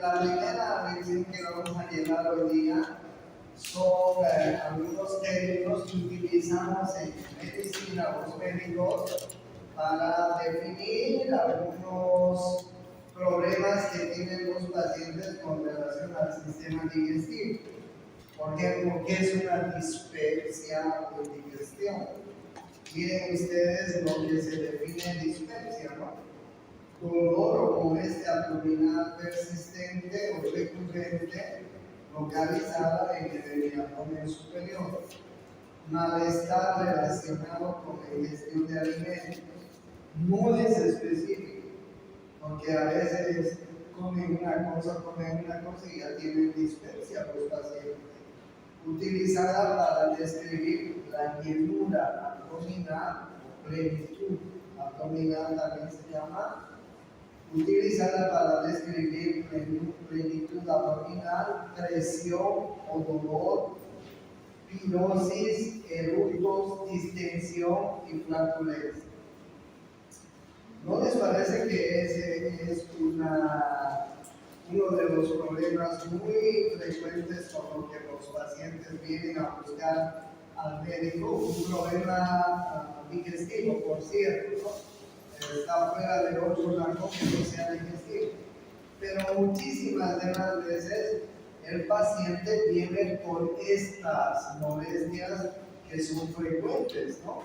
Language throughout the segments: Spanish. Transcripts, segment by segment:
La primera lección que vamos a llevar hoy día son algunos términos que utilizamos en medicina, los médicos, para definir algunos problemas que tienen los pacientes con relación al sistema digestivo. Por ejemplo, ¿qué es una dispepsia o indigestión? Miren ustedes lo que se define dispepsia, ¿no? Dolor o molestia abdominal persistente o recurrente localizada en el abdomen superior. Malestar relacionado con la ingestión de alimentos. No es específico, porque a veces comen una cosa y ya tienen dispepsia los pacientes. Utilizada para describir la llenura abdominal o plenitud abdominal también se llama. Utilizada para describir plenitud abdominal, presión o dolor, pinosis, eructos, distensión y flatulencia. ¿No les parece que ese es uno de los problemas muy frecuentes con los que los pacientes vienen a buscar al médico? Un problema digestivo, por cierto, ¿no? Está fuera de otro rango que no sea digestivo. Pero muchísimas de las veces el paciente viene por estas molestias que son frecuentes, ¿no?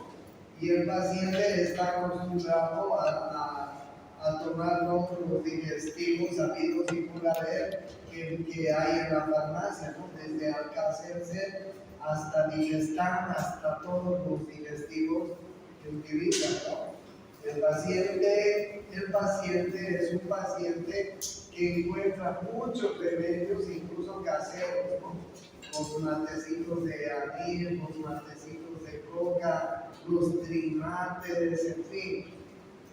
Y el paciente está acostumbrado a tomar los digestivos habidos y por haber que hay en la farmacia, ¿no? Desde Alka-Seltzer hasta Digestan, hasta todos los digestivos que utilizan, ¿no? El paciente es un paciente que encuentra muchos remedios, incluso caseros, ¿no? Con matecitos de anil, con matecitos de coca, los trimates, en fin.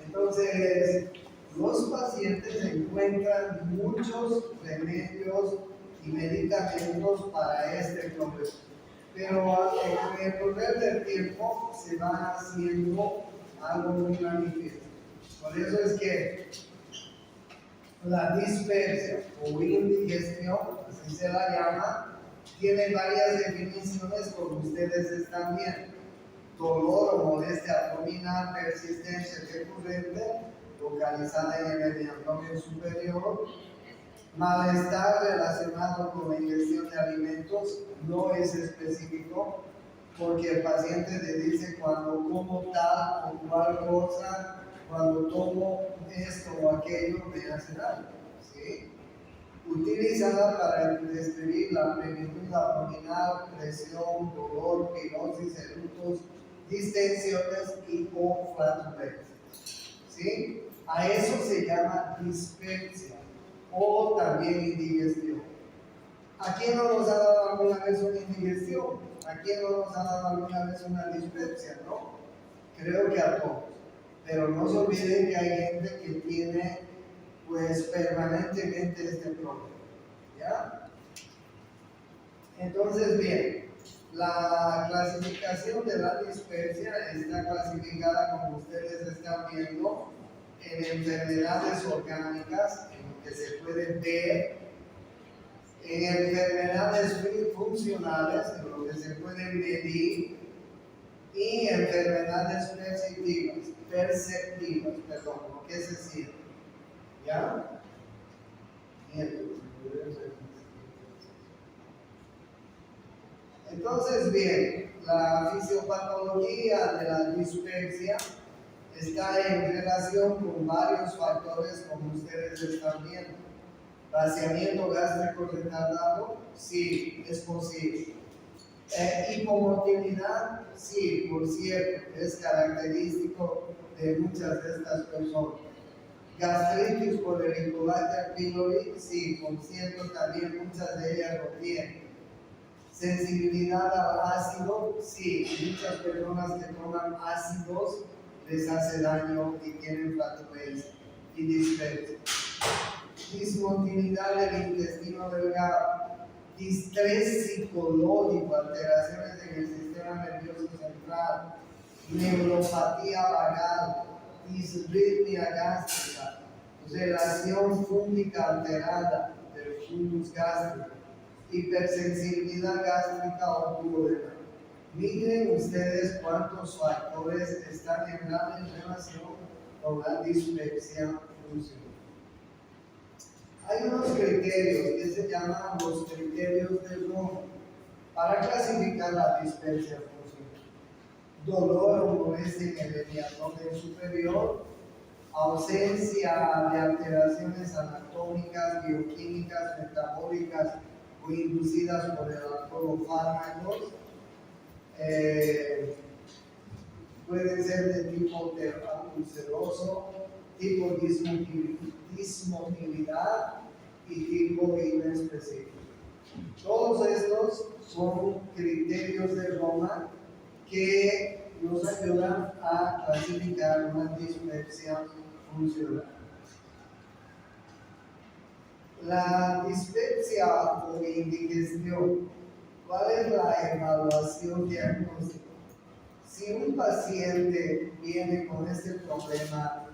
Entonces, los pacientes encuentran muchos remedios y medicamentos para este problema. Pero con el correr del tiempo se va haciendo algo muy manifiesto. Por eso es que la dispepsia o indigestión, así se la llama, tiene varias definiciones como ustedes están viendo. Dolor o molestia abdominal persistente recurrente, localizada en el abdomen superior. Malestar relacionado con la ingestión de alimentos, no es específico, porque el paciente le dice cuando como tal o cual cosa, cuando tomo esto o aquello me hace daño, ¿sí? Utilizada para describir la plenitud abdominal, presión, dolor, pinosis, eructos, distensiones y o flatulencia, ¿sí? A eso se llama dispepsia o también indigestión. ¿A quién no nos ha dado alguna vez una indigestión? ¿A quién no nos ha dado alguna vez una dispepsia? ¿No? Creo que a todos. Pero no se olviden que hay gente que tiene pues permanentemente este problema. ¿Ya? Entonces, bien, la clasificación de la dispepsia está clasificada, como ustedes están viendo, en enfermedades orgánicas, en lo que se puede ver, en enfermedades funcionales, en lo que se pueden medir, y enfermedades perceptivas, lo que se siente. ¿Ya? Entonces, bien, la fisiopatología de la dispepsia está en relación con varios factores, como ustedes están viendo. ¿Vaciamiento gástrico retardado? Sí, es posible. Hipomotilidad, sí, por cierto, es característico de muchas de estas personas. Gastritis por Helicobacter pylori, sí, por cierto, también muchas de ellas lo tienen. Sensibilidad al ácido, sí, muchas personas que toman ácidos les hace daño y tienen flatulencia y dispepsia. Dismotilidad del intestino delgado. Distrés psicológico, alteraciones en el sistema nervioso central, neuropatía vagal, disritmia gástrica, relación fúngica alterada, reflujo gástrico, hipersensibilidad gástrica o duodena. Miren ustedes cuántos factores están en relación con la dispepsia funcional. Hay unos criterios que se llaman los criterios de Roma para clasificar la dispepsia funcional. Dolor o molestia en el abdomen superior, ausencia de alteraciones anatómicas, bioquímicas, metabólicas o inducidas por el alcohol o fármacos. Pueden ser de tipo ulceroso, tipo dismotilidad y tipo inespecífico. Todos estos son criterios de Roma que nos ayudan a clasificar una dispepsia funcional. La dispepsia o indigestión, ¿cuál es la evaluación diagnóstica? Si un paciente viene con este problema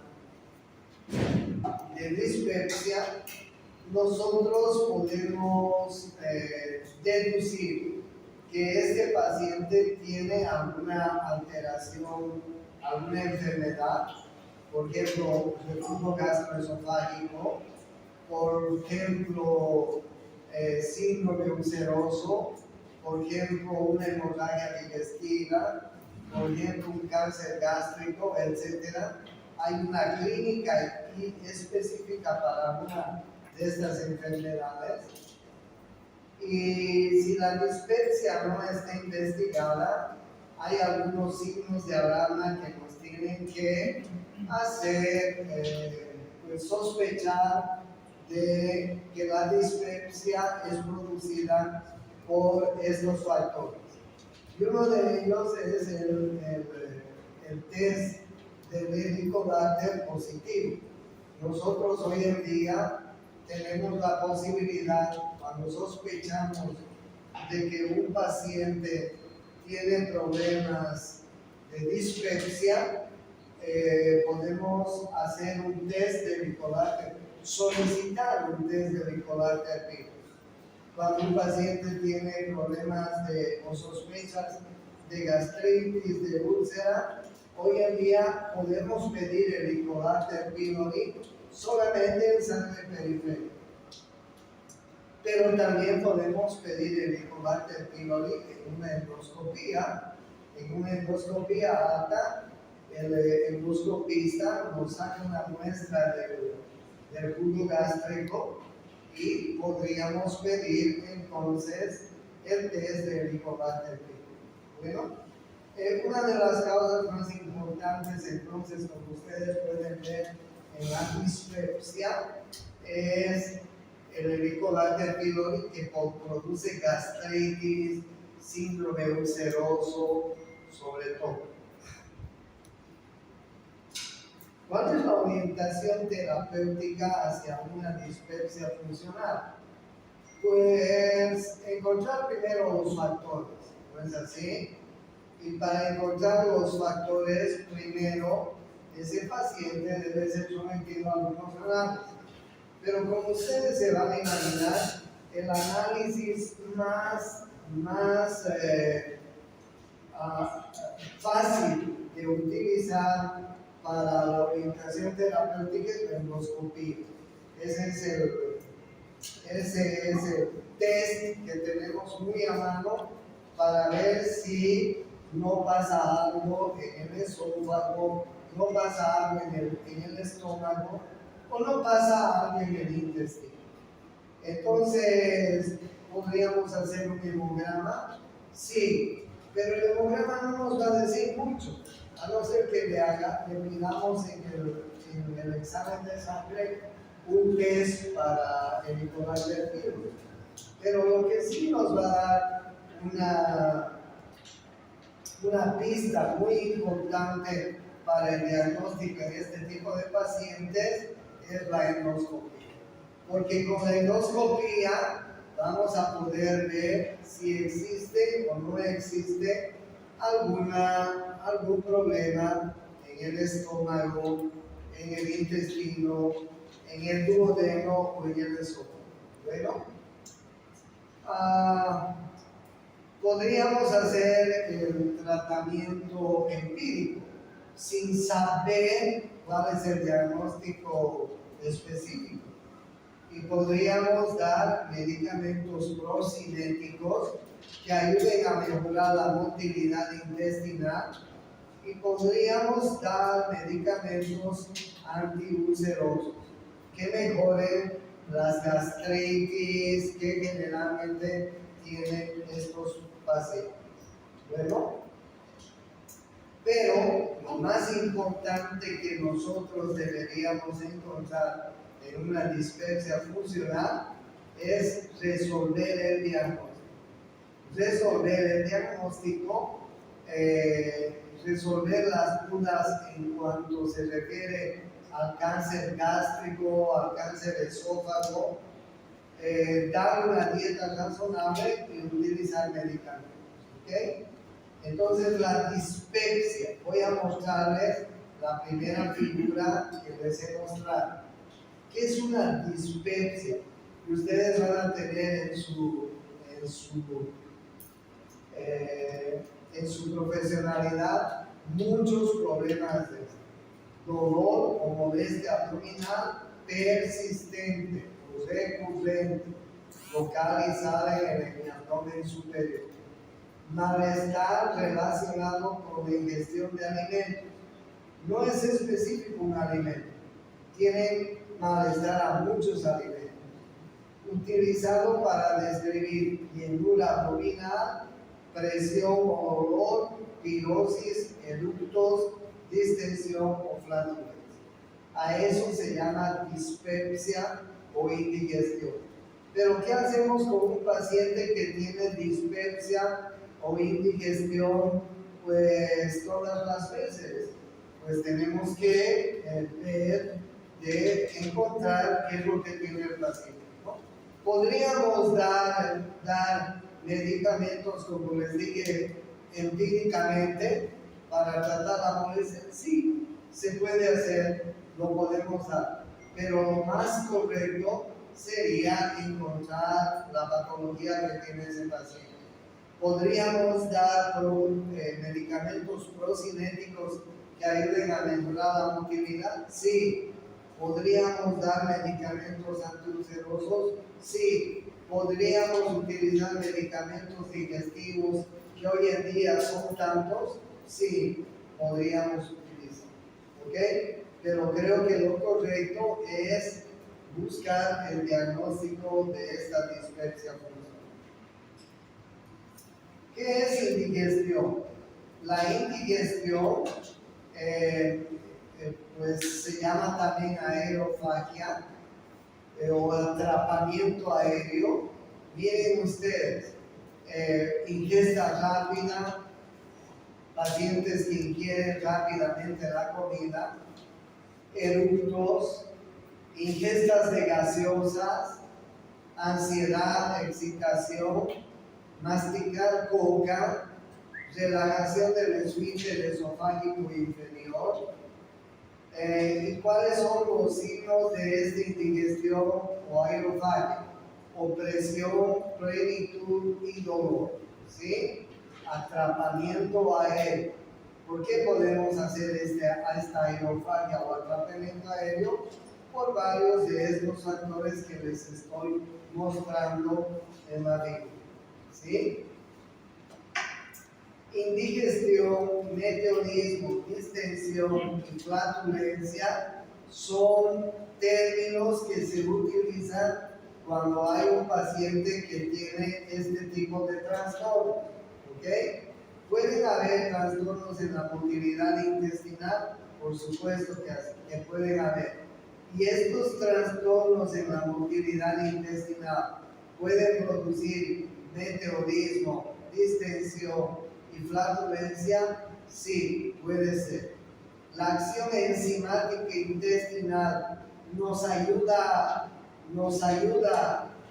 de dispepsia, nosotros podemos deducir que este paciente tiene alguna alteración, alguna enfermedad, por ejemplo, reflujo gastroesofágico, por ejemplo, síndrome ulceroso, por ejemplo, una hemorragia digestiva, por ejemplo, un cáncer gástrico, etc. Hay una clínica específica para una de estas enfermedades. Y si la dispepsia no está investigada, hay algunos signos de alarma que nos tienen que hacer sospechar de que la dispepsia es producida por estos factores. Y uno de ellos es el test del Helicobacter positivo. Nosotros hoy en día tenemos la posibilidad, cuando sospechamos de que un paciente tiene problemas de dispepsia, podemos hacer un test de Helicobacter, solicitar un test de Helicobacter pylori. Cuando un paciente tiene problemas o sospechas de gastritis, de úlcera, hoy en día podemos pedir el Helicobacter pylori solamente en sangre periférica. Pero también podemos pedir el Helicobacter pylori en una endoscopía. En una endoscopía alta, el endoscopista nos saca una muestra del jugo gástrico y podríamos pedir entonces el test de Helicobacter pylori. Bueno, una de las causas más importantes entonces, como ustedes pueden ver en la dispepsia, es el Helicobacter pylori, que produce gastritis, síndrome ulceroso, sobre todo. ¿Cuál es la orientación terapéutica hacia una dispepsia funcional? Pues encontrar primero los factores, ¿no es así? Y para encontrar los factores, primero ese paciente debe ser sometido a algunos análisis. Pero como ustedes se van a imaginar, el análisis más fácil de utilizar para la orientación terapéutica es la endoscopía. Ese es el test que tenemos muy a mano para ver si no pasa algo en el esófago, no pasa algo en el estómago o no pasa algo en el intestino. Entonces, ¿podríamos hacer un hemograma? Sí, pero el hemograma no nos va a decir mucho, a no ser que le midamos en el examen de sangre un test para el Helicobacter pylori. Pero lo que sí nos va a dar una pista muy importante para el diagnóstico de este tipo de pacientes es la endoscopía. Porque con la endoscopía vamos a poder ver si existe o no existe algún problema en el estómago, en el intestino, en el duodeno o en el esófago. Bueno, podríamos hacer el tratamiento empírico sin saber cuál es el diagnóstico específico. Y podríamos dar medicamentos procinéticos que ayuden a mejorar la motilidad intestinal y podríamos dar medicamentos antiulcerosos que mejoren las gastritis que generalmente tienen estos pacientes. Bueno, pero lo más importante que nosotros deberíamos encontrar en una dispepsia funcional es resolver el diagnóstico. Resolver las dudas en cuanto se refiere al cáncer gástrico, al cáncer esófago, dar una dieta razonable y utilizar medicamentos. ¿Okay? Entonces la dispepsia, voy a mostrarles la primera figura que les he mostrado. ¿Qué es una dispepsia? Que ustedes van a tener en su profesionalidad muchos problemas de dolor o molestia abdominal persistente o recurrente, localizada en el abdomen superior. Malestar relacionado con la ingestión de alimentos. No es específico un alimento. Tiene malestar a muchos alimentos. Utilizado para describir llenura abdominal, presión o dolor, pirosis, eructos, distensión o flatulencia. A eso se llama dispepsia o indigestión. Pero ¿qué hacemos con un paciente que tiene dispepsia o indigestión? Pues todas las veces, pues tenemos que ver de encontrar qué es lo que tiene el paciente, ¿no? Podríamos dar medicamentos, como les dije, empíricamente para tratar la molestia. Sí, se puede hacer, lo podemos dar, pero lo más correcto sería encontrar la patología que tiene ese paciente. Podríamos dar medicamentos procinéticos que ayuden a mejorar la motilidad. Sí. ¿Podríamos dar medicamentos antiulcerosos? Sí. ¿Podríamos utilizar medicamentos digestivos que hoy en día son tantos? Sí, podríamos utilizar. ¿Ok? Pero creo que lo correcto es buscar el diagnóstico de esta dispepsia funcional. ¿Qué es indigestión? La indigestión pues se llama también aerofagia o atrapamiento aéreo. Miren ustedes, ingesta rápida, pacientes que ingieren rápidamente la comida, eructos, ingestas de gaseosas, ansiedad, excitación, masticar coca, relajación del esfínter esofágico inferior. ¿Y cuáles son los signos de esta indigestión o aerofagia? Opresión, plenitud y dolor, ¿sí? Atrapamiento aéreo. ¿Por qué podemos hacer esta aerofagia o atrapamiento aéreo? Por varios de estos factores que les estoy mostrando en la figura, ¿sí? Indigestión, meteorismo, distensión y flatulencia son términos que se utilizan cuando hay un paciente que tiene este tipo de trastorno. ¿Ok? ¿Pueden haber trastornos en la motilidad intestinal? Por supuesto que pueden haber. Y estos trastornos en la motilidad intestinal pueden producir meteorismo, distensión y flatulencia. Sí, puede ser. La acción enzimática intestinal nos ayuda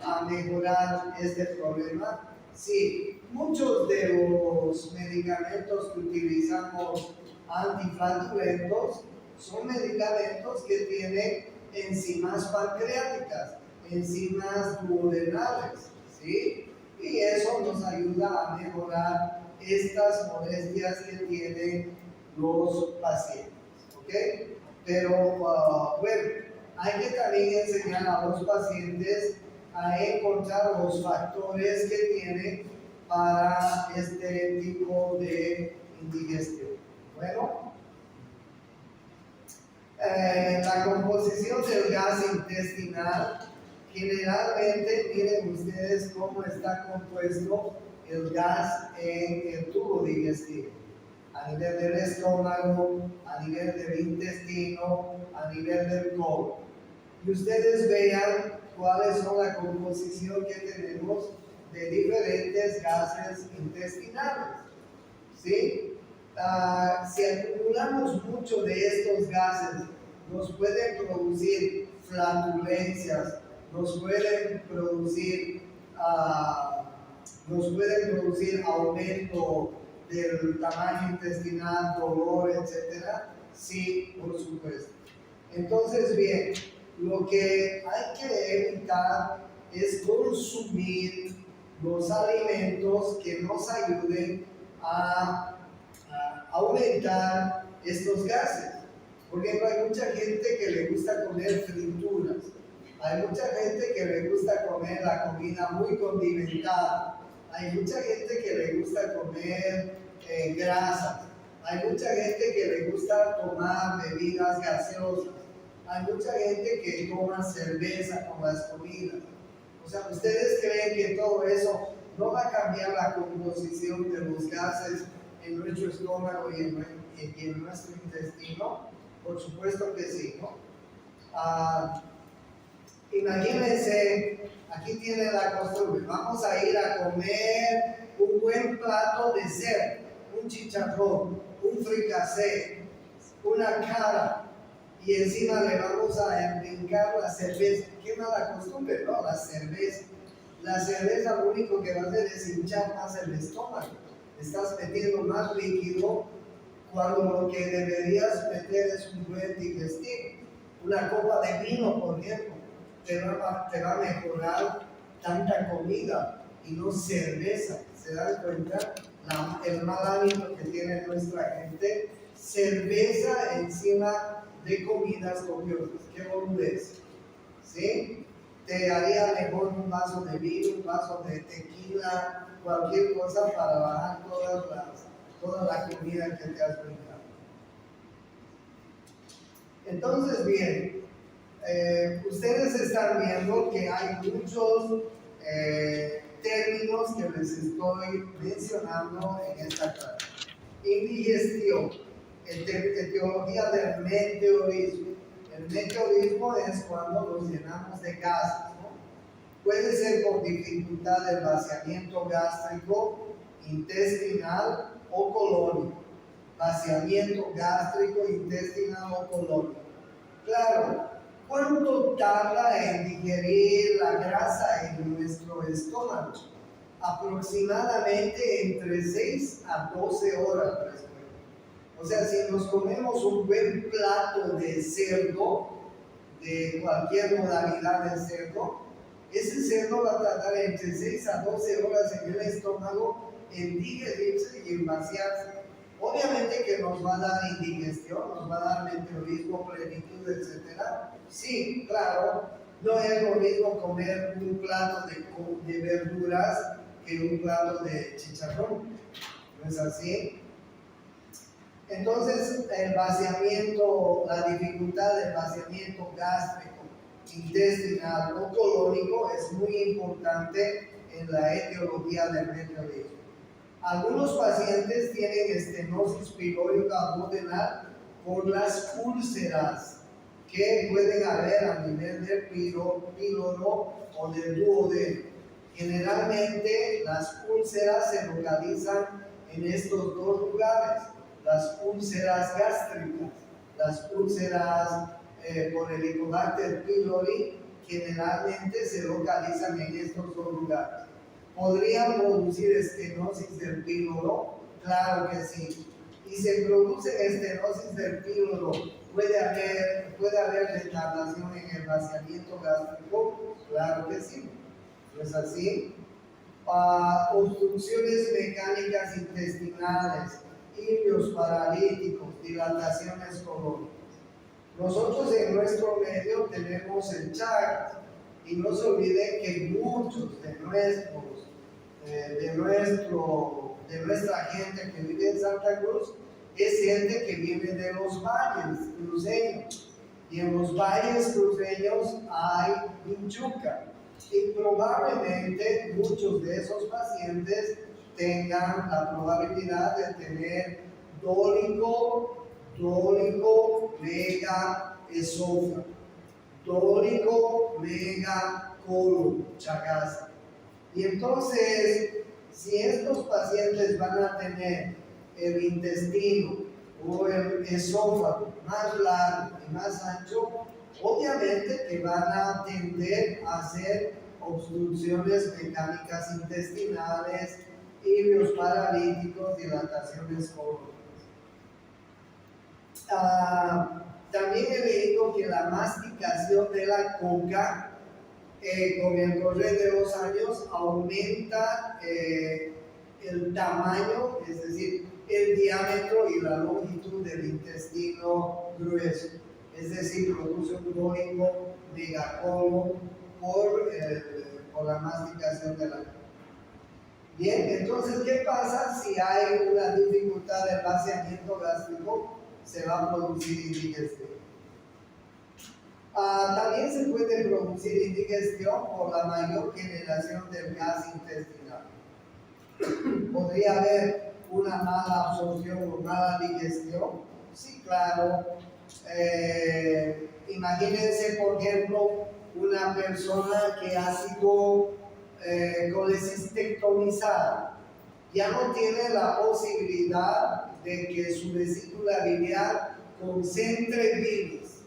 a mejorar este problema. Sí, muchos de los medicamentos que utilizamos antiflatulentos son medicamentos que tienen enzimas pancreáticas. enzimas duodenales, ¿sí? Y eso nos ayuda a mejorar estas molestias que tienen los pacientes, ¿ok? Pero bueno, hay que también enseñar a los pacientes a encontrar los factores que tienen para este tipo de indigestión. Bueno, la composición del gas intestinal, generalmente miren ustedes cómo está compuesto el gas en el tubo digestivo, a nivel del estómago, a nivel del intestino, a nivel del colon. Y ustedes vean cuáles son la composición que tenemos de diferentes gases intestinales, ¿sí? Si acumulamos mucho de estos gases, nos pueden producir flatulencias, nos pueden producir aumento del tamaño intestinal, dolor, etcétera. Sí, por supuesto. Entonces, bien, lo que hay que evitar es consumir los alimentos que nos ayuden a aumentar estos gases. Por ejemplo, hay mucha gente que le gusta comer frituras, hay mucha gente que le gusta comer la comida muy condimentada, hay mucha gente que le gusta comer grasas, hay mucha gente que le gusta tomar bebidas gaseosas, hay mucha gente que toma cerveza con las comidas. O sea, ¿ustedes creen que todo eso no va a cambiar la composición de los gases en nuestro estómago y en nuestro intestino? Por supuesto que sí, ¿no? Imagínense, aquí tienen la costumbre, vamos a ir a comer un buen plato de cerdo, un chicharrón, un fricasé, una cara, y encima le vamos a brincar la cerveza. Qué mala costumbre, ¿no? La cerveza. La cerveza lo único que va a hacer es hinchar más el estómago. Estás metiendo más líquido cuando lo que deberías meter es un buen digestivo. Una copa de vino, por ejemplo, te va a mejorar tanta comida y no cerveza. ¿Se dan cuenta? El mal hábito que tiene nuestra gente, cerveza encima de comidas copiosas. ¡Qué boludez! ¿Sí? Te haría mejor un vaso de vino, un vaso de tequila, cualquier cosa para bajar toda la comida que te has brincado. Entonces, bien, ustedes están viendo que hay muchos términos que les estoy mencionando en esta clase. Indigestión, etiología del meteorismo. El meteorismo es cuando nos llenamos de gases, ¿no? Puede ser por dificultad del vaciamiento gástrico, intestinal o colónico. Vaciamiento gástrico, intestinal o colónico. Claro, ¿cuánto tarda en digerir la grasa en nuestro estómago? Aproximadamente entre 6 a 12 horas. O sea, si nos comemos un buen plato de cerdo, de cualquier modalidad de cerdo, ese cerdo va a tardar entre 6 a 12 horas en el estómago en digerirse y en vaciarse. Obviamente que nos va a dar indigestión, nos va a dar meteorismo, plenitud, etc. Sí, claro, no es lo mismo comer un plato de verduras que un plato de chicharrón. ¿No es así? Entonces, el vaciamiento, la dificultad del vaciamiento gástrico, intestinal o colónico es muy importante en la etiología del meteorismo. Algunos pacientes tienen estenosis pilórica duodenal por las úlceras que pueden haber a nivel del píloro o del duodeno. Generalmente las úlceras se localizan en estos dos lugares. Las úlceras gástricas, las úlceras por el Helicobacter pylori generalmente se localizan en estos dos lugares. ¿Podrían producir estenosis del píloro? Claro que sí. Y se produce estenosis del píloro. ¿Puede haber retardación en el vaciamiento gástrico? Claro que sí, ¿no es así? Obstrucciones mecánicas intestinales, ilios paralíticos, dilataciones colónicas. Nosotros en nuestro medio tenemos el Chagas y no se olviden que muchos de nuestra gente que vive en Santa Cruz es gente que viene de los valles cruceños, y en los valles cruceños hay vinchuca, y probablemente muchos de esos pacientes tengan la probabilidad de tener dólico mega esófago, dólico mega colon, Chagas. Y entonces, si estos pacientes van a tener el intestino o el esófago más largo y más ancho, obviamente que van a tender a hacer obstrucciones mecánicas intestinales, ilios paralíticos, dilataciones colónicas. También he leído que la masticación de la coca con el correr de los años aumenta el tamaño, es decir, el diámetro y la longitud del intestino grueso, es decir, produce un cólico megacolon por la masticación de la coca. Bien, entonces, ¿qué pasa si hay una dificultad del vaciamiento gástrico? Se va a producir indigestión. También se puede producir indigestión por la mayor generación del gas intestinal. ¿Podría haber una mala absorción o mala digestión? Sí, claro. Imagínense, por ejemplo, una persona que ha sido colecistectomizada. Ya no tiene la posibilidad de que su vesícula biliar concentre bilis.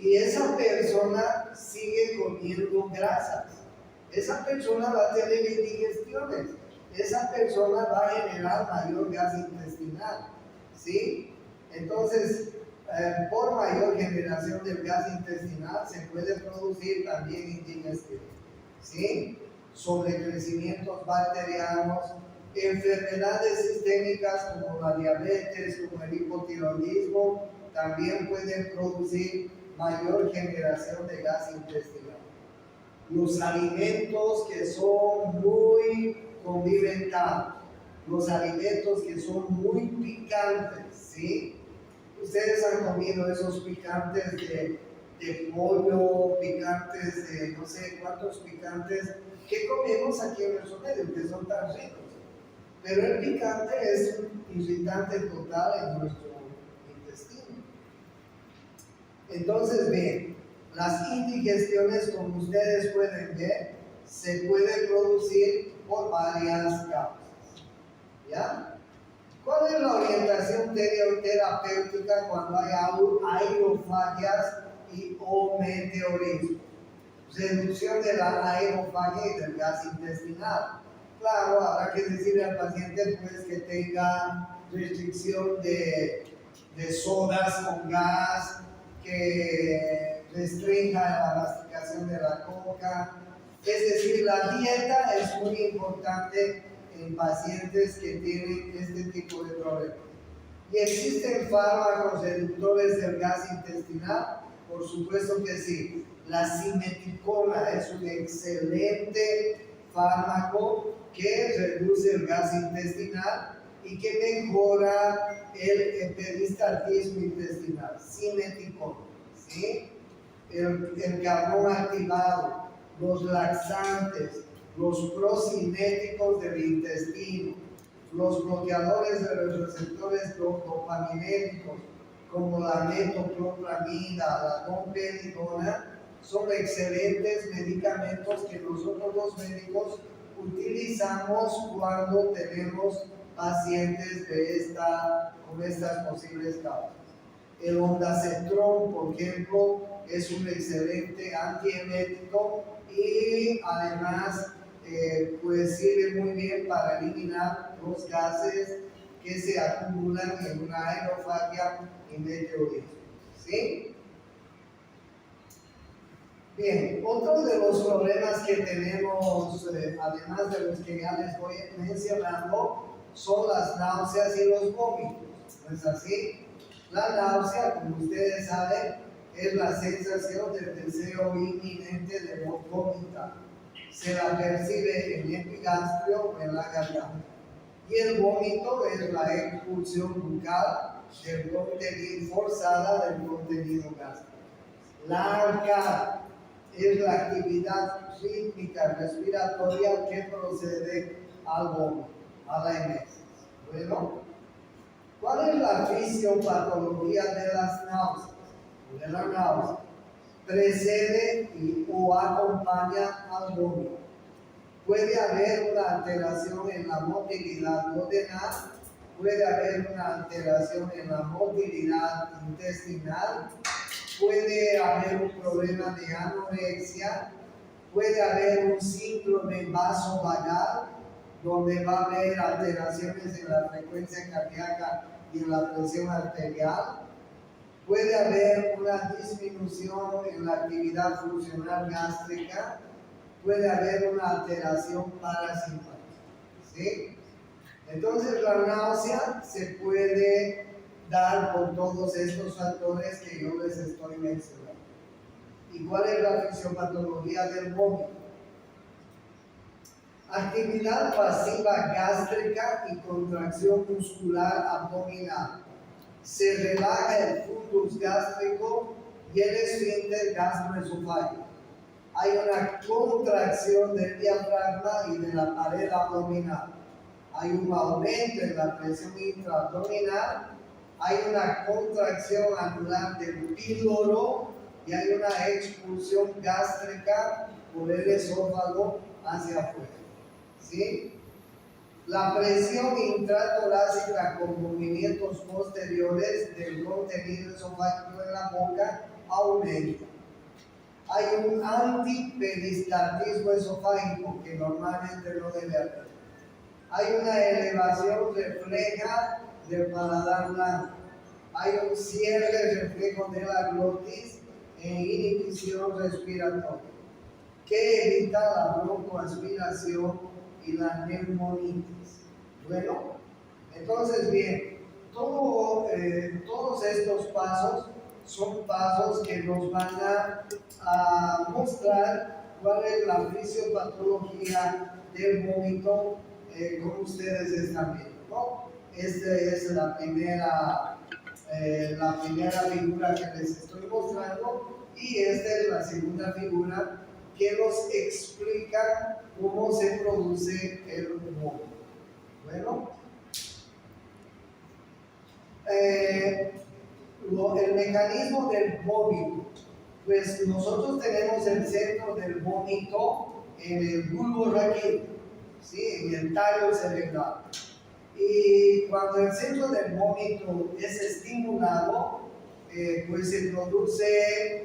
Y esa persona sigue comiendo grasas. Esa persona va a tener indigestiones. Esa persona va a generar mayor gas intestinal. ¿Sí? Entonces, por mayor generación del gas intestinal se puede producir también indigestión. ¿Sí? Sobrecrecimientos bacterianos, enfermedades sistémicas como la diabetes, como el hipotiroidismo, también pueden producir mayor generación de gas intestinal. Los alimentos que son muy condimentados, los alimentos que son muy picantes, ¿sí? Ustedes han comido esos picantes de pollo, picantes de no sé cuántos picantes que comemos aquí en nuestro medio, que son tan ricos. Pero el picante es un irritante total en nuestro intestino. Entonces, bien, las indigestiones, como ustedes pueden ver, se pueden producir por varias causas. ¿Ya? ¿Cuál es la orientación terapéutica cuando hay aerofagias o meteorismo? Reducción de la aerofagia y del gas intestinal. Claro, habrá que decirle al paciente pues, que tenga restricción de sodas con gas, que restrinja la masticación de la coca. Es decir, la dieta es muy importante en pacientes que tienen este tipo de problemas. ¿Y existen fármacos reductores del gas intestinal? Por supuesto que sí. La simeticona es un excelente fármaco que reduce el gas intestinal y que mejora el peristaltismo intestinal. Simeticona, ¿sí? El carbón activado, los laxantes, los procinéticos del intestino, los bloqueadores de los receptores dopaminéticos, como la metoclopramida, la domperidona, son excelentes medicamentos que nosotros los médicos utilizamos cuando tenemos pacientes con estas posibles causas. El ondansetron, por ejemplo, es un excelente antiemético y además pues sirve muy bien para eliminar los gases que se acumulan en una aerofagia y meteorismo. ¿Sí? Bien, otro de los problemas que tenemos, además de los que ya les voy mencionando, son las náuseas y los vómitos. ¿No es así? La náusea, como ustedes saben, es la sensación del deseo inminente de vomitar. Se la percibe en el epigastrio o en la garganta. Y el vómito es la expulsión bucal del contenido forzada del contenido gástrico. La arcada es la actividad rítmica respiratoria que procede al vómito, a la emesis. Bueno, ¿cuál es la fisiopatología de las náuseas? De la náusea. Precede o acompaña al vómito. Puede haber una alteración en la motilidad duodenal, puede haber una alteración en la motilidad intestinal, puede haber un problema de anorexia, puede haber un síndrome vasovagal, donde va a haber alteraciones en la frecuencia cardíaca y en la presión arterial, puede haber una disminución en la actividad funcional gástrica, puede haber una alteración parasimpática. ¿Sí? Entonces la náusea se puede dar por todos estos factores que yo les estoy mencionando. ¿Y cuál es la fisiopatología del vómito? Actividad pasiva gástrica y contracción muscular abdominal. Se relaja el fundus gástrico y el esfínter gastroesofágico. Hay una contracción del diafragma y de la pared abdominal. Hay un aumento en la presión intraabdominal. Hay una contracción anular del píloro y hay una expulsión gástrica por el esófago hacia afuera. ¿Sí? La presión intratorácica con movimientos posteriores del contenido esofágico en la boca aumenta. Hay un antiperistatismo esofágico que normalmente no debe haber. Hay una elevación refleja del paladar blanco. Hay un cierre reflejo de la glotis e inhibición respiratoria que evita la broncoaspiración y la neumonitis. Bueno, entonces bien, todos estos pasos son pasos que nos van a mostrar cuál es la fisiopatología del vómito, como ustedes están viendo, ¿no? Esta es la primera figura que les estoy mostrando y esta es la segunda figura que nos explica cómo se produce el vómito. Bueno, el mecanismo del vómito, pues nosotros tenemos el centro del vómito en el bulbo raquídeo, ¿sí? En el tallo cerebral. Y cuando el centro del vómito es estimulado, pues se produce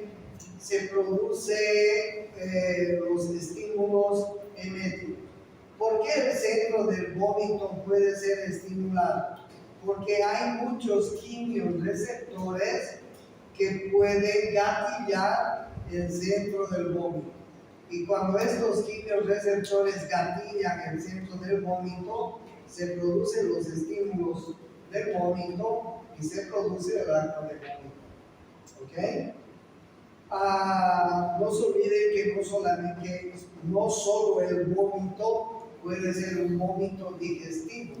los estímulos eméticos. ¿Por qué el centro del vómito puede ser estimulado? Porque hay muchos quimiorreceptores que pueden gatillar el centro del vómito. Y cuando estos quimiorreceptores gatillan el centro del vómito, se producen los estímulos del vómito y se produce el acto de vómito. ¿Ok? No se olviden que no solo el vómito puede ser un vómito digestivo,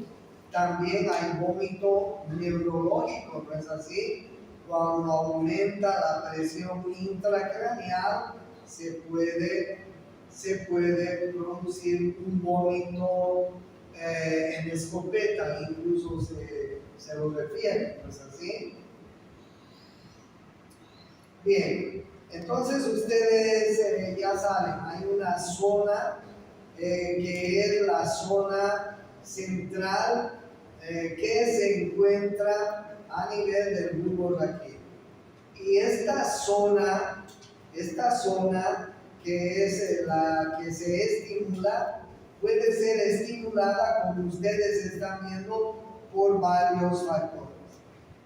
también hay vómito neurológico, ¿no es así? Cuando aumenta la presión intracraneal, se puede producir un vómito en escopeta, incluso se lo refiere, ¿no es así? Bien, entonces ustedes ya saben, hay una zona que es la zona central que se encuentra a nivel del bulbo raquídeo. Y esta zona que es la que se estimula, puede ser estimulada, como ustedes están viendo, por varios factores.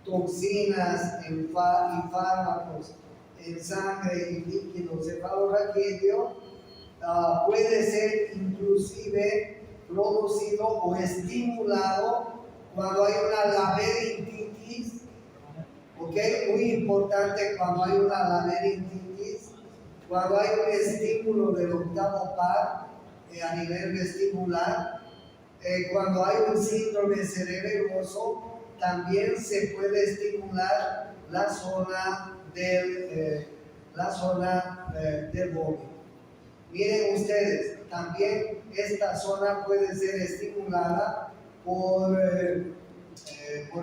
Toxinas y fármacos en sangre y líquido cefalorraquídeo, puede ser inclusive producido o estimulado cuando hay una laberintitis, ¿ok? Muy importante cuando hay una laberintitis, cuando hay un estímulo del octavo par a nivel vestibular, cuando hay un síndrome cerebeloso, también se puede estimular la zona del vómito. Miren ustedes, también esta zona puede ser estimulada por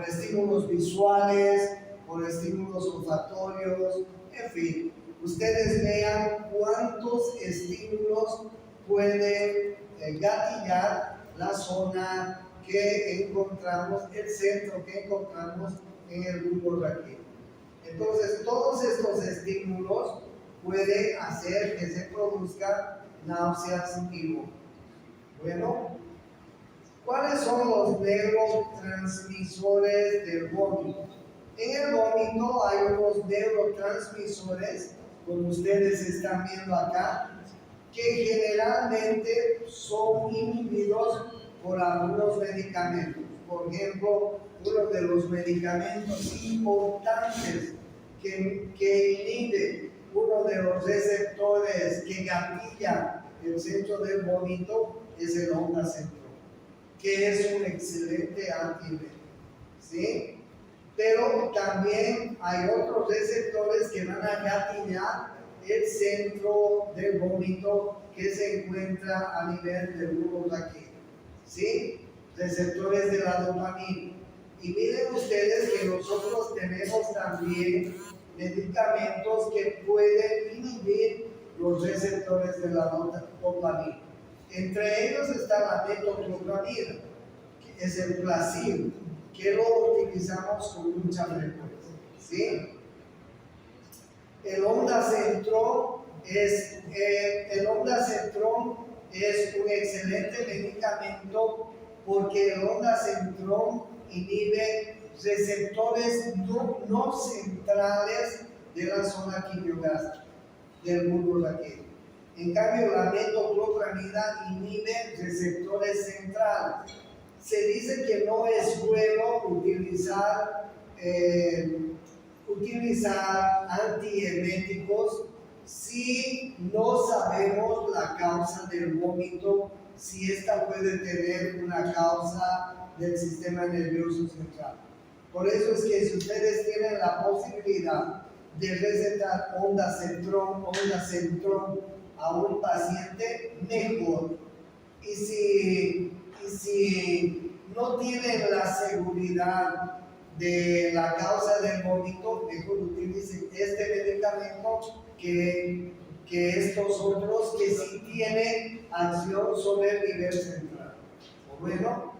estímulos visuales, por estímulos olfatorios, en fin. Ustedes vean cuántos estímulos pueden gatillar la zona que encontramos, el centro que encontramos en el bulbo raquídeo. Entonces, todos estos estímulos pueden hacer que se produzcan náuseas y vómitos. Bueno, ¿cuáles son los neurotransmisores del vómito? En el vómito hay unos neurotransmisores, como ustedes están viendo acá, que generalmente son inhibidos por algunos medicamentos. Por ejemplo, uno de los medicamentos importantes que inhibe uno de los receptores que gatilla el centro del vómito es el ondansetron, que es un excelente antiviral, ¿sí? Pero también hay otros receptores que van a gatillar el centro del vómito que se encuentra a nivel del bulbo raquídeo, ¿sí? Receptores de la dopamina. Y miren ustedes que nosotros tenemos también medicamentos que pueden inhibir los receptores de la dopamina. Entre ellos está la metoclopramida, que es el placebo, que lo utilizamos con mucha frecuencia, ¿sí? El ondansetron es un excelente medicamento porque el ondansetron inhibe receptores no centrales de la zona quimiogástrica del bulbo raquídeo. En cambio, la metoclopramida inhibe receptores centrales. Se dice que no es bueno utilizar antieméticos si no sabemos la causa del vómito, si esta puede tener una causa del sistema nervioso central. Por eso es que si ustedes tienen la posibilidad de recetar ondansetron a un paciente, mejor. Y si no tienen la seguridad de la causa del vómito, mejor utilicen este medicamento que estos otros que sí tienen acción sobre el nivel central. Bueno,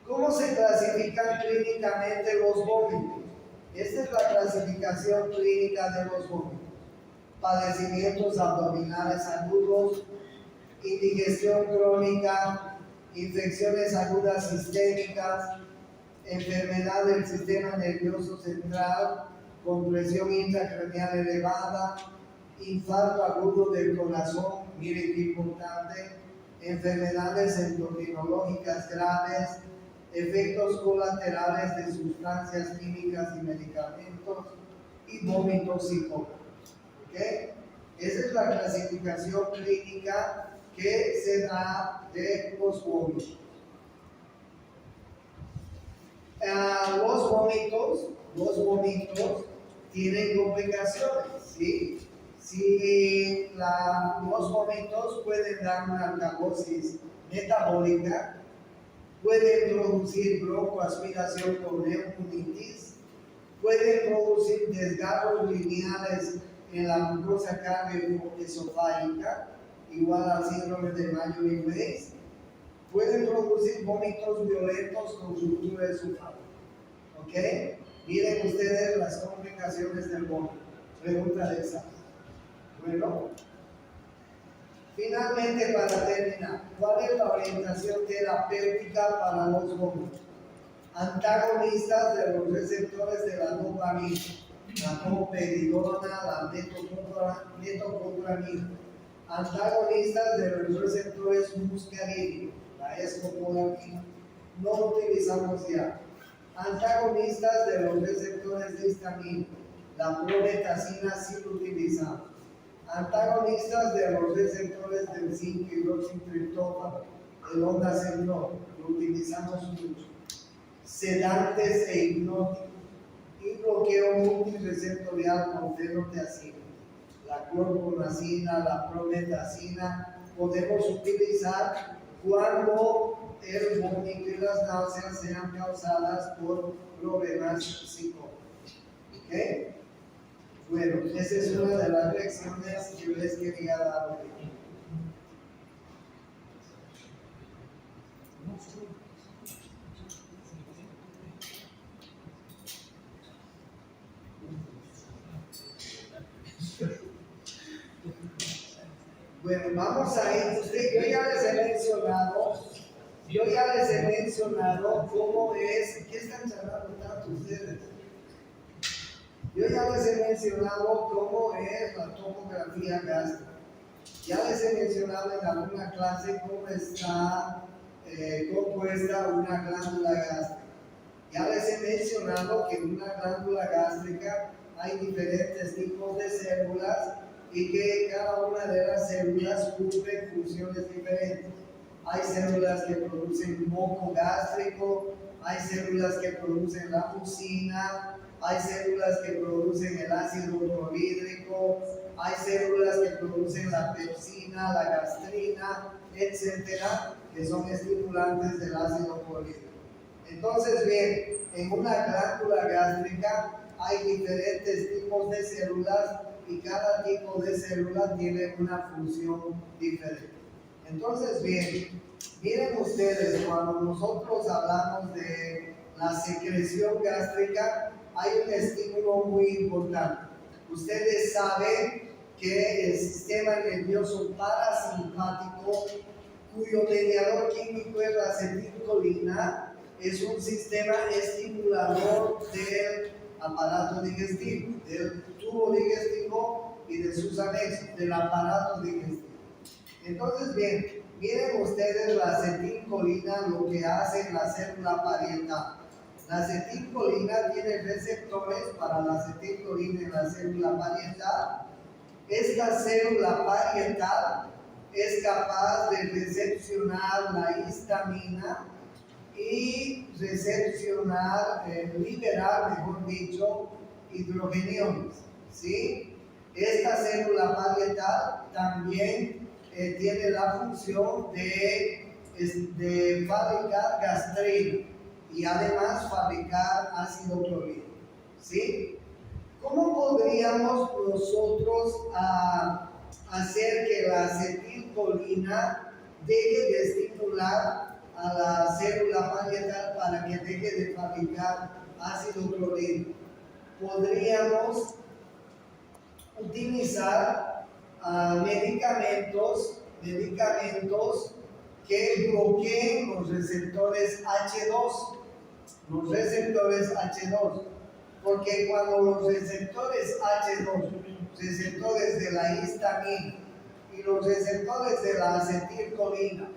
¿cómo se clasifican clínicamente los vómitos? Esta es la clasificación clínica de los vómitos. Padecimientos abdominales agudos, indigestión crónica, infecciones agudas sistémicas, enfermedad del sistema nervioso central con presión intracraneal elevada, infarto agudo del corazón, miren qué importante, enfermedades endocrinológicas graves, efectos colaterales de sustancias químicas y medicamentos y vómitos psicóticos. ¿Okay? Esa es la clasificación clínica que se da de los vómitos. Los vómitos tienen complicaciones, ¿sí? Los vómitos pueden dar una alcalosis metabólica, pueden producir broncoaspiración con neumonitis, pueden producir desgarros lineales en la mucosa cardioesofágica, igual al síndrome de Mayo-Weiss, pueden producir vómitos violentos con ruptura esofágica. ¿Ok? Miren ustedes las complicaciones del vómito. Pregunta de examen. Bueno, finalmente, para terminar, ¿cuál es la orientación terapéutica para los vómitos? Antagonistas de los receptores de la dopamina. la comperidona, la metoclopramida, antagonistas de los receptores muscarínicos, la escopolamina, no lo utilizamos ya. Antagonistas de los receptores de histamina, la prometacina sí lo utilizamos. Antagonistas de los receptores del 5-hidroxitriptófano, el ondansetron, lo utilizamos mucho. Sedantes e hipnóticos y bloqueo multireceptorial con fenotiazina, la clorpromazina, la prometacina, podemos utilizar cuando el vómito y las náuseas sean causadas por problemas psicóticos. ¿Ok? Bueno, esa es una de las lecciones que yo les quería dar hoy. Bueno, vamos a ir. Yo ya les he mencionado cómo es. ¿Qué están charlando tanto ustedes? Yo ya les he mencionado cómo es la tomografía gástrica. Ya les he mencionado en alguna clase cómo está compuesta una glándula gástrica. Ya les he mencionado que en una glándula gástrica hay diferentes tipos de células y que cada una de las células cumple funciones diferentes. Hay células que producen moco gástrico, hay células que producen la mucina, hay células que producen el ácido clorhídrico, hay células que producen la pepsina, la gastrina, etcétera, que son estimulantes del ácido clorhídrico. Entonces, bien, en una glándula gástrica hay diferentes tipos de células y cada tipo de célula tiene una función diferente. Entonces, bien, miren ustedes, cuando nosotros hablamos de la secreción gástrica, hay un estímulo muy importante. Ustedes saben que el sistema nervioso parasimpático, cuyo mediador químico es la acetilcolina, es un sistema estimulador del aparato digestivo, del tubo digestivo y de sus anexos, del aparato digestivo. Entonces, bien, miren ustedes la acetilcolina, lo que hace en la célula parietal. La acetilcolina tiene receptores para la acetilcolina en la célula parietal. Esta célula parietal es capaz de recepcionar la histamina y liberar, mejor dicho, hidrogeniones, ¿sí? Esta célula parietal también tiene la función de fabricar gastrina y además fabricar ácido clorhídrico, ¿sí? ¿Cómo podríamos nosotros hacer que la acetilcolina deje de estimular a la célula parietal para que deje de fabricar ácido clorhídrico? Podríamos utilizar medicamentos que bloqueen los receptores H2, porque cuando los receptores H2, receptores de la histamina y los receptores de la acetilcolina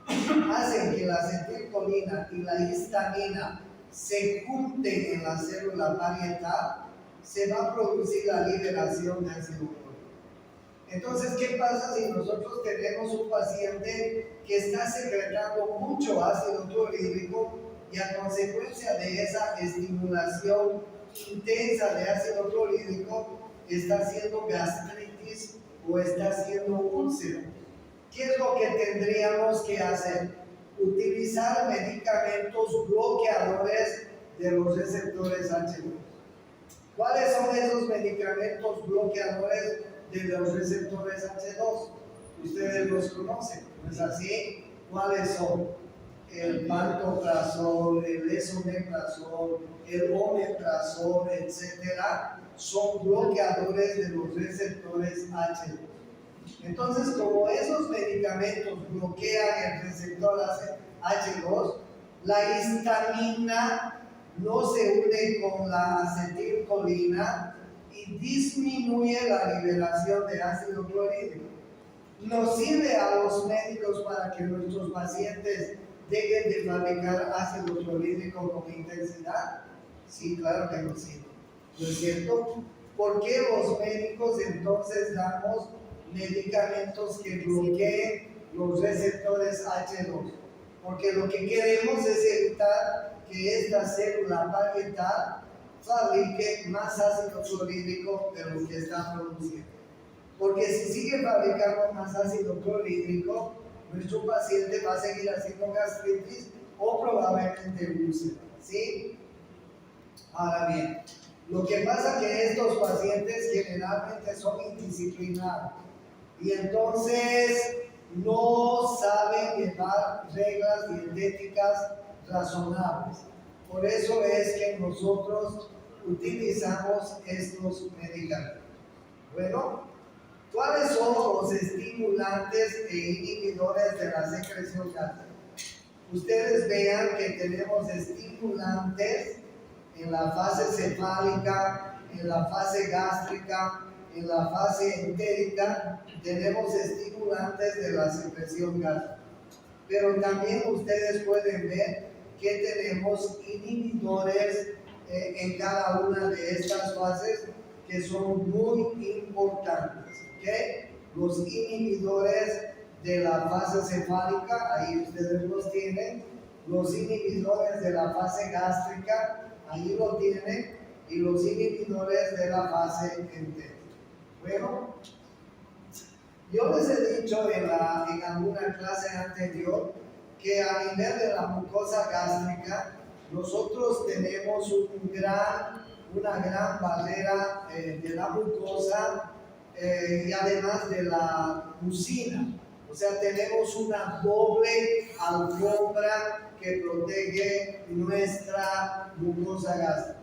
hacen que la acetilcolina y la histamina se junten en la célula parietal, se va a producir la liberación de ácido clorhídrico. Entonces, ¿qué pasa si nosotros tenemos un paciente que está secretando mucho ácido clorhídrico y a consecuencia de esa estimulación intensa de ácido clorhídrico está haciendo gastritis o está haciendo úlcera? ¿Qué es lo que tendríamos que hacer? Utilizar medicamentos bloqueadores de los receptores H2. ¿Cuáles son esos medicamentos bloqueadores de los receptores H2? Ustedes los conocen, ¿no es así? ¿Cuáles son? El pantoprazol, el esomeprazol, el omeprazol, etcétera, son bloqueadores de los receptores H2. Entonces, como esos medicamentos bloquean el receptor H2, la histamina no se une con la acetilcolina y disminuye la liberación de ácido clorhídrico. ¿Nos sirve a los médicos para que nuestros pacientes dejen de fabricar ácido clorhídrico con intensidad? Sí, claro que nos sirve. ¿No es cierto? ¿Por qué los médicos entonces damos medicamentos que bloqueen los receptores H2? Porque lo que queremos es evitar que esta célula parietal fabrique más ácido clorhídrico de lo que está produciendo. Porque si sigue fabricando más ácido clorhídrico, nuestro paciente va a seguir haciendo gastritis o probablemente úlcera, ¿sí? Ahora bien, lo que pasa es que estos pacientes generalmente son indisciplinados y entonces no saben llevar reglas dietéticas razonables. Por eso es que nosotros utilizamos estos medicamentos. Bueno, ¿cuáles son los estimulantes e inhibidores de la secreción gástrica? Ustedes vean que tenemos estimulantes en la fase cefálica, en la fase gástrica, en la fase entérica, tenemos estimulantes de la secreción gástrica. Pero también ustedes pueden ver que tenemos inhibidores en cada una de estas fases que son muy importantes. ¿Okay? Los inhibidores de la fase cefálica, ahí ustedes los tienen. Los inhibidores de la fase gástrica, ahí lo tienen. Y los inhibidores de la fase entérica. Bueno, yo les he dicho en alguna clase anterior que a nivel de la mucosa gástrica nosotros tenemos una gran barrera de la mucosa y además de la mucina. O sea, tenemos una doble alfombra que protege nuestra mucosa gástrica.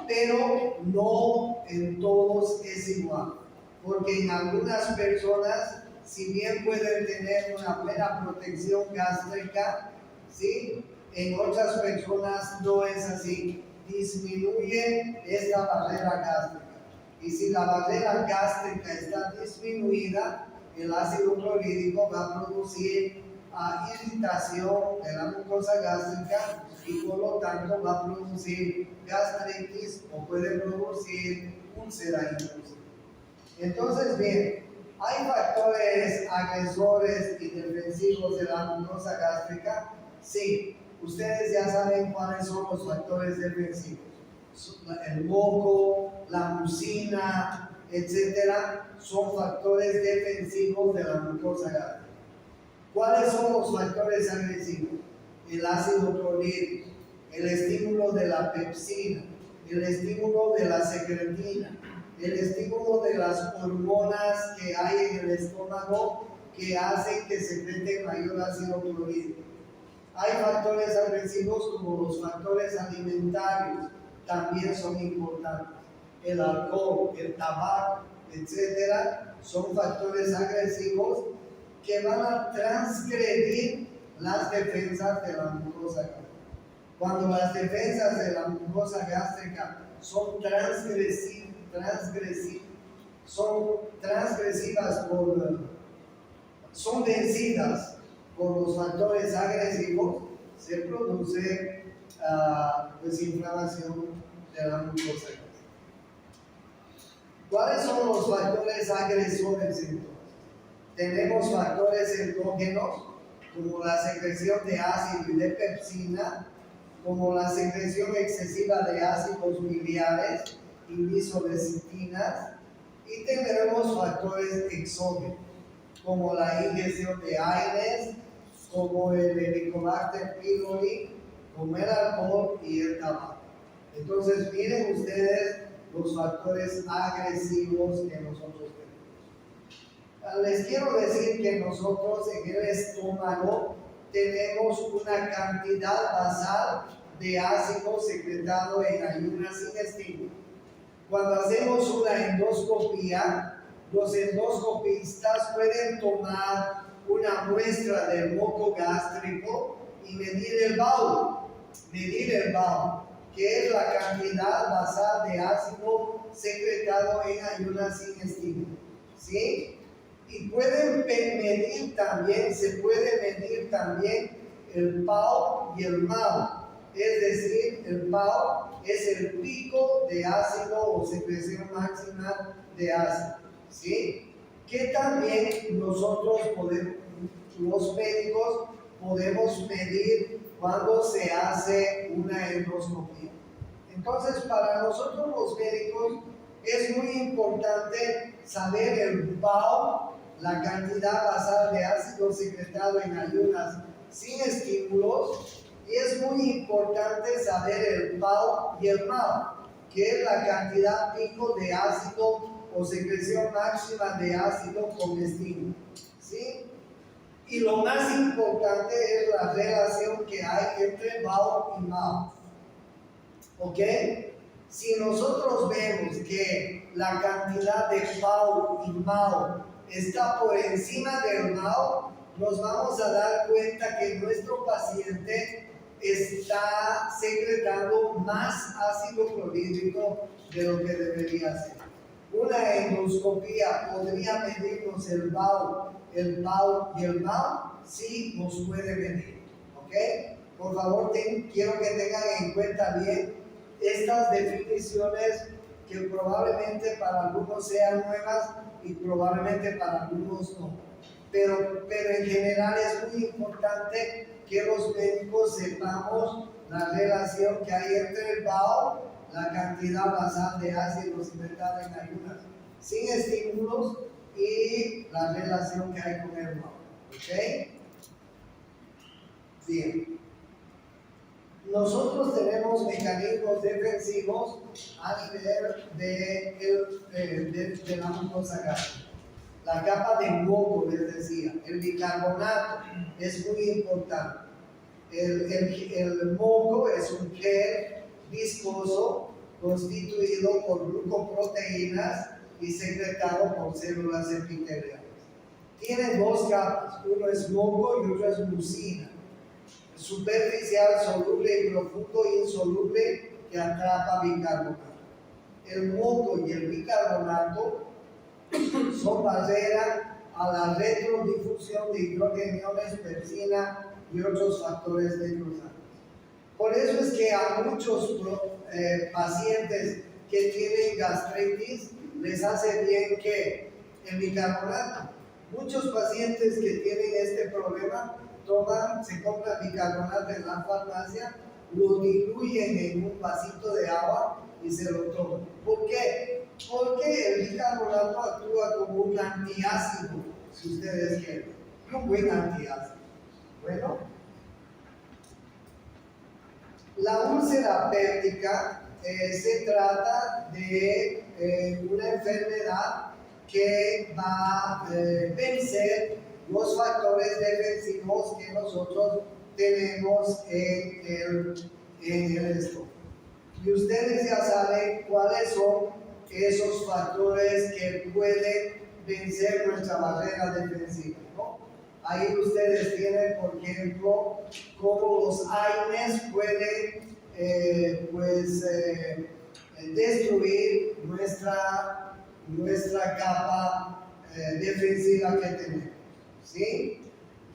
Pero no en todos es igual, porque en algunas personas, si bien pueden tener una buena protección gástrica, ¿sí? En otras personas no es así, disminuye esta barrera gástrica. Y si la barrera gástrica está disminuida, el ácido clorhídrico va a producir irritación de la mucosa gástrica y por lo tanto va a producir gastritis o puede producir úlcera incluso. Entonces, bien, ¿hay factores agresores y defensivos de la mucosa gástrica? Sí, ustedes ya saben cuáles son los factores defensivos. El moco, la mucina, etcétera, son factores defensivos de la mucosa gástrica. ¿Cuáles son los factores agresivos? El ácido clorhídrico, el estímulo de la pepsina, el estímulo de la secretina, el estímulo de las hormonas que hay en el estómago que hacen que secreten mayor ácido clorhídrico. Hay factores agresivos como los factores alimentarios, también son importantes. El alcohol, el tabaco, etcétera, son factores agresivos que van a transgredir las defensas de la mucosa gástrica. Cuando las defensas de la mucosa gástrica son son vencidas por los factores agresivos, se produce desinflamación de la mucosa gástrica. ¿Cuáles son los factores agresores entonces? Tenemos factores endógenos como la secreción de ácido y de pepsina, como la secreción excesiva de ácidos biliares y misolecitinas, y tendremos factores exógenos como la ingestión de AINES, como el Helicobacter pylori, como el alcohol y el tabaco. Entonces miren ustedes los factores agresivos que nosotros tenemos. Les quiero decir que nosotros en el estómago tenemos una cantidad basal de ácido secretado en ayunas sin estímulo. Cuando hacemos una endoscopía, los endoscopistas pueden tomar una muestra del moco gástrico y medir el BAU. que es la cantidad basal de ácido secretado en ayunas sin estímulo, ¿sí? Y se puede medir también el PAO y el MAO, es decir, el PAO es el pico de ácido o secreción máxima de ácido, ¿sí? Que también nosotros los médicos podemos medir cuando se hace una endoscopia. Entonces, para nosotros los médicos es muy importante saber el PAO, la cantidad basal de ácido secretado en ayunas sin estímulos, y es muy importante saber el PAO y el MAO, que es la cantidad pico de ácido o secreción máxima de ácido con estímulo, ¿sí? Y lo más importante es la relación que hay entre PAO y MAO, ¿ok? Si nosotros vemos que la cantidad de PAO y MAO está por encima del MAO, nos vamos a dar cuenta que nuestro paciente está secretando más ácido clorhídrico de lo que debería ser. Una endoscopía podría medirnos el PAO y el MAO, sí nos puede medir, ¿ok? Por favor, quiero que tengan en cuenta bien estas definiciones que probablemente para algunos sean nuevas y probablemente para algunos no. Pero en general es muy importante que los médicos sepamos la relación que hay entre el PAO, la cantidad basal de ácido secretado en ayunas sin estímulos, y la relación que hay con el MAO. ¿Ok? Bien. Nosotros tenemos mecanismos defensivos a nivel de la mucosa gástrica. La capa de moco, les decía, el bicarbonato es muy importante. El moco es un gel viscoso constituido por glucoproteínas y secretado por células epiteliales. Tiene dos capas, uno es moco y otro es mucina. Superficial, soluble y profundo insoluble que atrapa bicarbonato. El moco y el bicarbonato son barrera a la retrodifusión de hidrogeniones, pepsina y otros factores necrosantes. Por eso es que a muchos pacientes que tienen gastritis les hace bien que el bicarbonato. Muchos pacientes que tienen este problema se compran bicarbonato en la farmacia, lo diluyen en un vasito de agua y se lo toman. ¿Por qué? Porque el bicarbonato actúa como un antiácido, si ustedes quieren, un buen antiácido. Bueno, la úlcera péptica se trata de una enfermedad que va a vencer los factores defensivos que nosotros tenemos en el estómago. Y ustedes ya saben cuáles son esos factores que pueden vencer nuestra barrera defensiva, ¿no? Ahí ustedes tienen, por ejemplo, cómo los AINES pueden destruir nuestra capa defensiva que tenemos, ¿sí?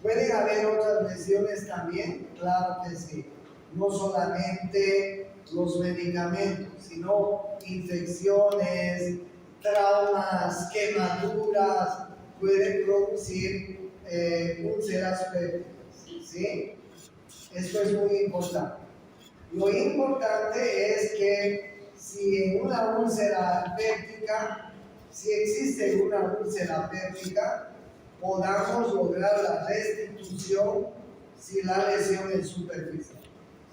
¿Pueden haber otras lesiones también? Claro que sí. No solamente los medicamentos, sino infecciones, traumas, quemaduras, pueden producir úlceras pépticas, ¿sí? Esto es muy importante. Lo importante es que si en una úlcera péptica, si existe una úlcera péptica, podamos lograr la restitución si la lesión es superficial,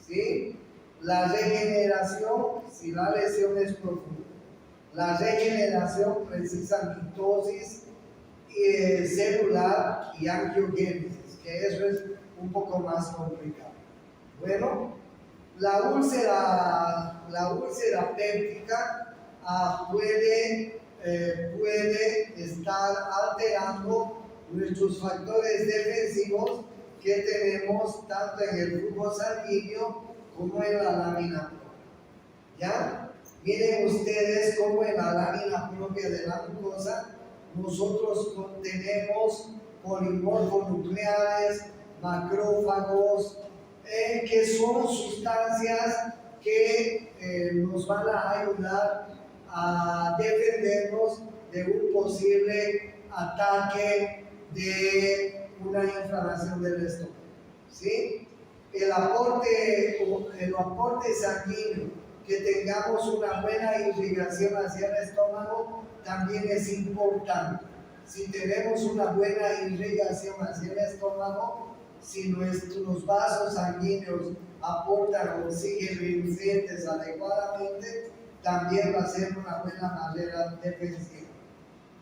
¿sí? La regeneración si la lesión es profunda. La regeneración precisa mitosis celular y angiogénesis, que eso es un poco más complicado. Bueno, la úlcera péptica puede estar alterando nuestros factores defensivos que tenemos tanto en el flujo sanguíneo como en la lámina. ¿Ya? Miren ustedes cómo en la lámina propia de la mucosa nosotros contenemos polimorfonucleares, macrófagos, que son sustancias que nos van a ayudar a defendernos de un posible ataque de una inflamación del estómago. ¿Sí? El aporte sanguíneo, que tengamos una buena irrigación hacia el estómago, también es importante. Si tenemos una buena irrigación hacia el estómago, si nuestros vasos sanguíneos aportan oxígeno y nutrientes adecuadamente, también va a ser una buena manera defensiva.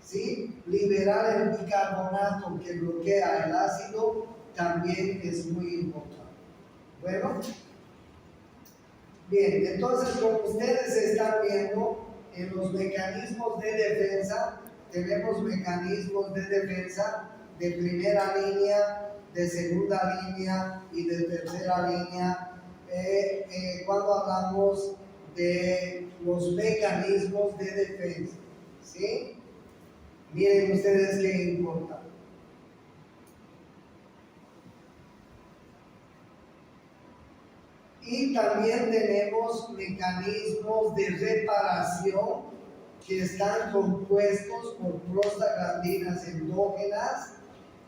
¿Sí? Liberar el bicarbonato que bloquea el ácido también es muy importante. Bueno, bien, entonces como ustedes están viendo, en los mecanismos de defensa, tenemos mecanismos de defensa de primera línea, de segunda línea y de tercera línea. Cuando hablamos de los mecanismos de defensa, ¿sí? Miren ustedes qué importa. Y también tenemos mecanismos de reparación que están compuestos por prostaglandinas endógenas.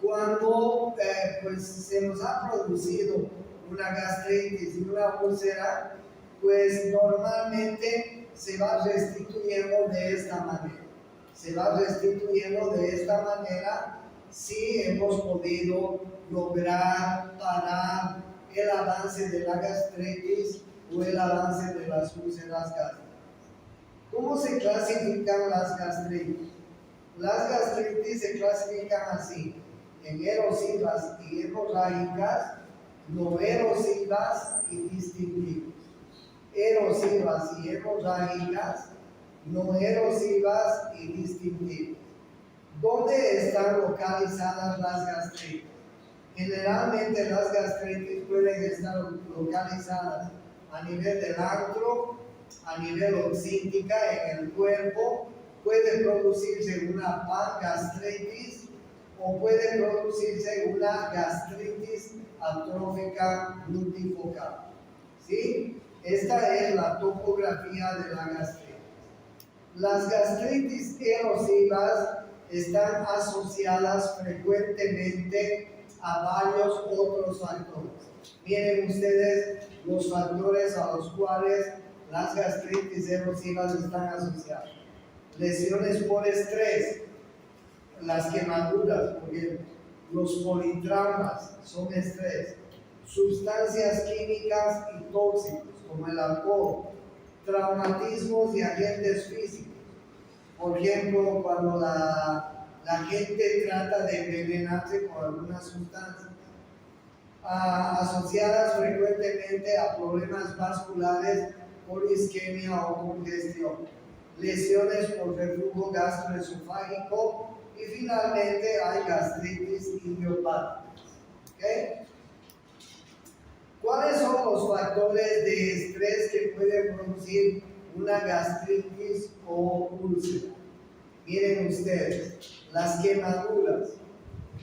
Cuando pues se nos ha producido una gastritis y una úlcera, pues normalmente se va restituyendo de esta manera. Se va restituyendo de esta manera si hemos podido lograr parar el avance de la gastritis o el avance de las úlceras gástricas. ¿Cómo se clasifican las gastritis? Las gastritis se clasifican así: en erosivas y hemorrágicas, no erosivas y distintivas. Erosivas y hemorrágicas, no erosivas y distintivas. ¿Dónde están localizadas las gastritis? Generalmente las gastritis pueden estar localizadas a nivel del antro, a nivel oxítica en el cuerpo. Puede producirse una pangastritis o puede producirse una gastritis atrófica multifocal. ¿Sí? Esta es la topografía de la gastritis. Las gastritis erosivas están asociadas frecuentemente a varios otros factores. Miren ustedes los factores a los cuales las gastritis erosivas están asociadas. Lesiones por estrés, las quemaduras, por ejemplo, los politraumas son estrés, sustancias químicas y tóxicos como el alcohol, traumatismos y agentes físicos. Por ejemplo, cuando la gente trata de envenenarse con alguna sustancia, asociadas frecuentemente a problemas vasculares por isquemia o congestión, lesiones por reflujo gastroesofágico y finalmente hay gastritis idiopática. ¿Okay? ¿Cuáles son los factores de estrés que pueden producir una gastritis o úlcera? Miren ustedes, las quemaduras,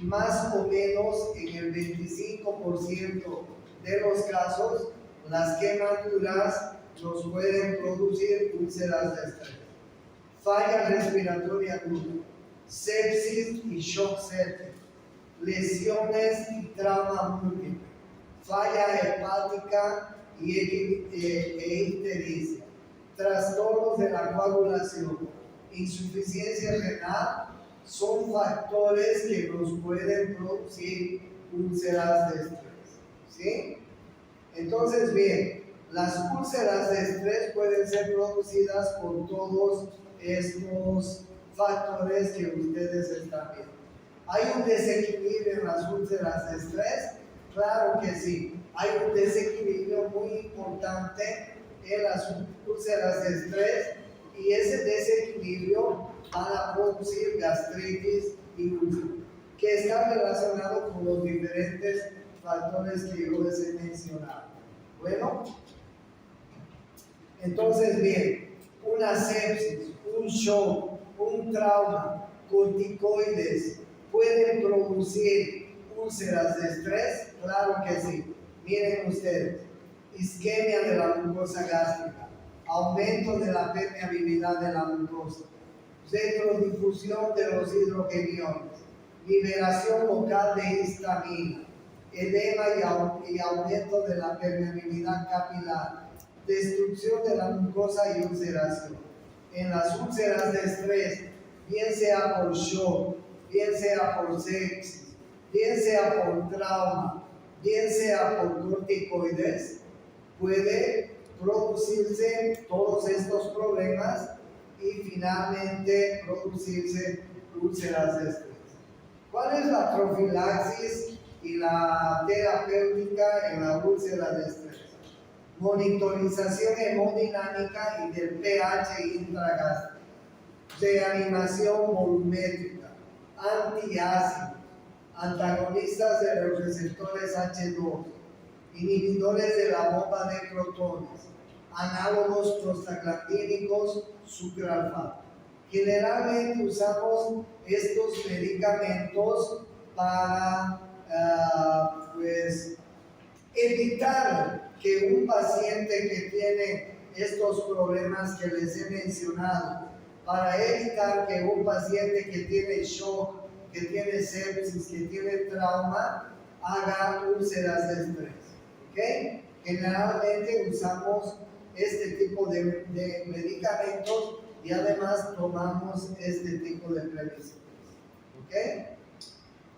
más o menos en el 25% de los casos, las quemaduras nos pueden producir úlceras de estrés. Falla respiratoria aguda, sepsis y shock séptico, lesiones y trauma múltiple, falla hepática e ictericia, trastornos de la coagulación, insuficiencia renal, son factores que nos pueden producir úlceras de estrés. ¿Sí? Entonces, bien, las úlceras de estrés pueden ser producidas por todos estos factores que ustedes están viendo. ¿Hay un desequilibrio en las úlceras de estrés? Claro que sí. Hay un desequilibrio muy importante en las úlceras de estrés y ese desequilibrio van a producir gastritis y úlceras, que están relacionados con los diferentes factores que yo les he mencionado. Bueno, Entonces, bien, una sepsis, un shock, un trauma, corticoides, ¿pueden producir úlceras de estrés? Claro que sí. Miren ustedes, isquemia de la mucosa gástrica, aumento de la permeabilidad de la mucosa, retrodifusión de los hidrogeniones, liberación local de histamina, edema y aumento de la permeabilidad capilar, destrucción de la mucosa y ulceración. En las úlceras de estrés, bien sea por shock, bien sea por sepsis, bien sea por trauma, bien sea por corticoides, puede producirse todos estos problemas y finalmente producirse úlceras de estrés. ¿Cuál es la profilaxis y la terapéutica en la úlcera de estrés? Monitorización hemodinámica y del pH intragástrico, reanimación volumétrica, antiácidos, antagonistas de los receptores H2, inhibidores de la bomba de protones, análogos prostaglandínicos, sucralfato. Generalmente usamos estos medicamentos para evitar que un paciente que tiene estos problemas que les he mencionado, para evitar que un paciente que tiene shock, que tiene sepsis, que tiene trauma, haga úlceras de estrés. ¿Okay? Generalmente usamos este tipo de medicamentos y además tomamos este tipo de previsiones. ¿Okay?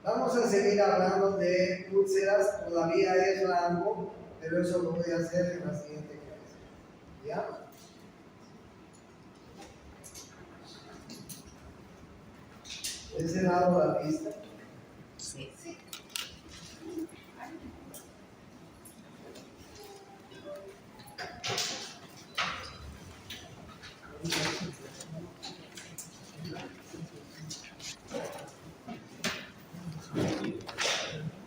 Vamos a seguir hablando de úlceras, todavía es largo, pero eso lo voy a hacer en la siguiente clase. ¿Ya? ¿Es el lado de la pista? Sí.